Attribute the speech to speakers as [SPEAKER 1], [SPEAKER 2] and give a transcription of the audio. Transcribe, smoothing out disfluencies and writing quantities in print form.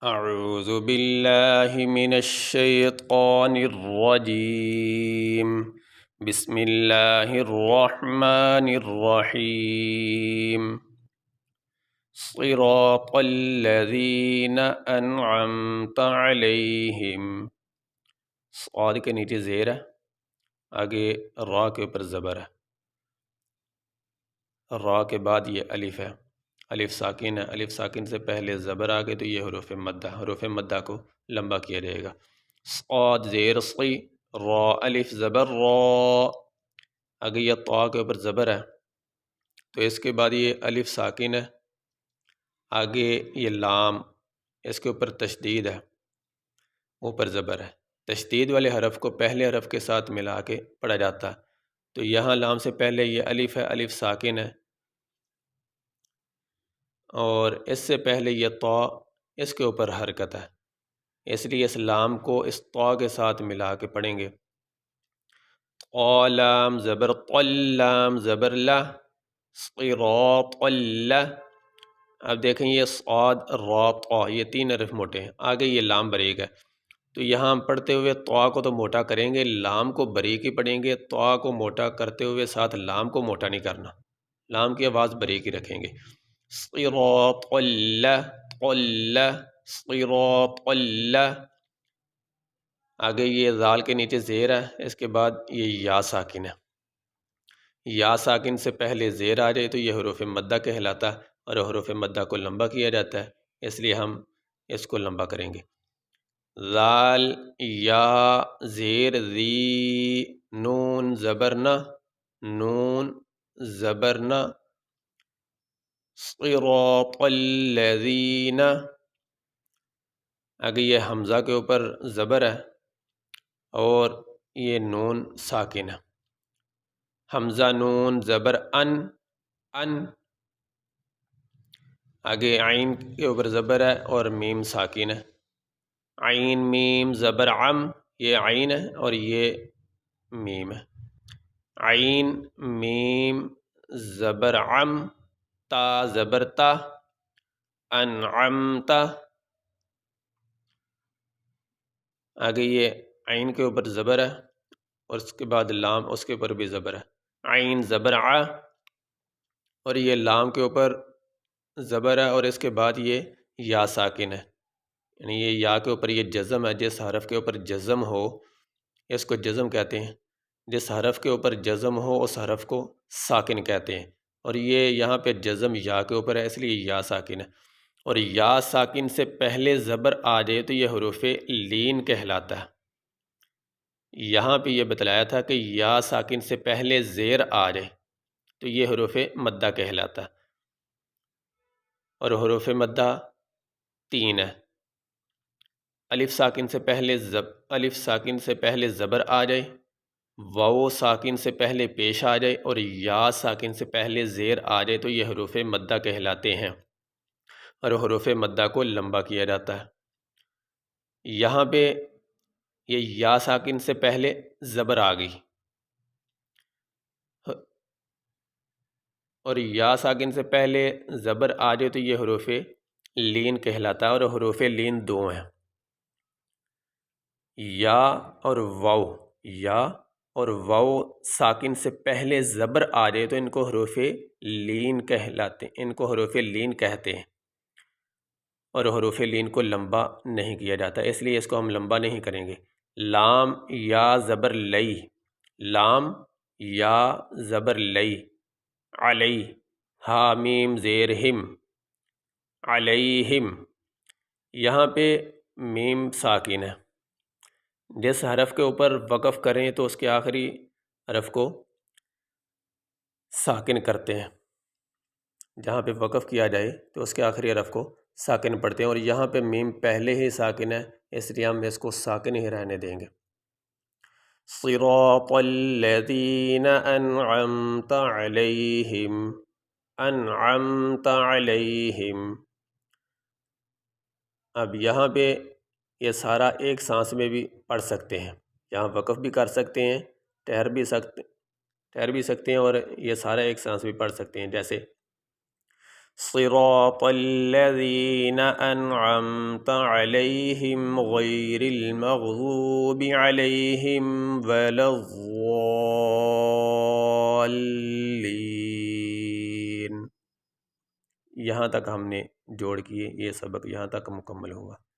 [SPEAKER 1] أعوذ بالله من الشيطان الرجيم بسم الله الرحمن الرحيم صراط الذين أنعمت عليهم صاد کے نیچے زیر ہے، آگے را کے اوپر زبر ہے، را کے بعد یہ الف ہے، الف ساکن ہے، الف ساکن سے پہلے زبر آگے تو یہ حروف مدہ، حروف مدہ کو لمبا کیا جائے گا۔ صاد زیر صی، را الف زبر را، آگے یہ طا کے اوپر زبر ہے تو اس کے بعد یہ الف ساکن ہے، آگے یہ لام، اس کے اوپر تشدید ہے، اوپر زبر ہے۔ تشدید والے حرف کو پہلے حرف کے ساتھ ملا کے پڑھا جاتا ہے، تو یہاں لام سے پہلے یہ الف ہے، الف ساکن ہے، اور اس سے پہلے یہ طا، اس کے اوپر حرکت ہے، اس لیے اس لام کو اس طا کے ساتھ ملا کے پڑھیں گے۔ لام زبر لام زبر لا، صراط اللہ۔ اب دیکھیں یہ صاد را طا، یہ تین حرف موٹے ہیں، آگے یہ لام بریک ہے، تو یہاں ہم پڑھتے ہوئے طا کو تو موٹا کریں گے، لام کو بریک ہی پڑھیں گے۔ طا کو موٹا کرتے ہوئے ساتھ لام کو موٹا نہیں کرنا، لام کی آواز بریک ہی رکھیں گے۔ صراط اللہ، اللہ، صراط اللہ۔ آگے یہ ذال کے نیچے زیر ہے، اس کے بعد یہ یا ساکن ہے، یا ساکن سے پہلے زیر آ جائے تو یہ حروف مدہ کہلاتا ہے، اور حروف مدہ کو لمبا کیا جاتا ہے، اس لیے ہم اس کو لمبا کریں گے۔ ذال، یا، زیر ذی، نون زبرنا، نون زبرنا، صراط الذین۔ آگے یہ حمزہ کے اوپر زبر ہے اور یہ نون ساکن ہے، حمزہ نون زبر ان، ان۔ آگے عین کے اوپر زبر ہے اور میم ساکن ہے، عین میم زبر عم، یہ عین ہے اور یہ میم ہے، عین میم زبر عم، تا زبر تا، انعمتا۔ آگے یہ عین کے اوپر زبر ہے اور اس کے بعد لام، اس کے اوپر بھی زبر ہے، عین زبر ع، اور یہ لام کے اوپر زبر ہے اور اس کے بعد یہ یا ساکن ہے، یعنی یہ یا کے اوپر یہ جزم ہے، جس حرف کے اوپر جزم ہو اس کو جزم کہتے ہیں، جس حرف کے اوپر جزم ہو اس حرف کو ساکن کہتے ہیں، اور یہ یہاں پہ جزم یا کے اوپر ہے اس لیے یا ساکن ہے، اور یا ساکن سے پہلے زبر آ جائے تو یہ حروف لین کہلاتا ہے۔ یہاں پہ یہ بتلایا تھا کہ یا ساکن سے پہلے زیر آ جائے تو یہ حروف مدہ کہلاتا ہے، اور حروف مدہ تین ہے، الف ساکن سے پہلے الف ساکن سے پہلے زبر آ جائے، واو ساکن سے پہلے پیش آ جائے، اور یا ساکن سے پہلے زیر آ جائے تو یہ حروف مدہ کہلاتے ہیں، اور حروف مدہ کو لمبا کیا جاتا ہے۔ یہاں پہ یہ یا ساکن سے پہلے زبر آ گئی، اور یا ساکن سے پہلے زبر آ جائے تو یہ حروف لین کہلاتا ہے، اور حروف لین دو ہیں، یا اور واو، یا اور واو ساکن سے پہلے زبر آ جائے تو ان کو حروف لین کہلاتے ہیں، ان کو حروف لین کہتے ہیں، اور حروف لین کو لمبا نہیں کیا جاتا، اس لیے اس کو ہم لمبا نہیں کریں گے۔ لام یا زبر لئی، لام یا زبر لئی، علی، حامیم زیر ہم، علیہم۔ یہاں پہ میم ساکن ہے، جس حرف کے اوپر وقف کریں تو اس کے آخری حرف کو ساکن کرتے ہیں، جہاں پہ وقف کیا جائے تو اس کے آخری حرف کو ساکن پڑھتے ہیں، اور یہاں پہ میم پہلے ہی ساکن ہے اس لیے ہم اس کو ساکن ہی رہنے دیں گے۔ صراط الذین انعمت علیہم، انعمت علیہم۔ اب یہاں پہ یہ سارا ایک سانس میں بھی پڑھ سکتے ہیں، یہاں وقف بھی کر سکتے ہیں، ٹھہر بھی سکتے ہیں، اور یہ سارا ایک سانس بھی پڑھ سکتے ہیں، جیسے صراط الذین انعمت علیہم غیر المغضوب علیہم ولا الضالین۔ یہاں تک ہم نے جوڑ کیے، یہ سبق یہاں تک مکمل ہوا۔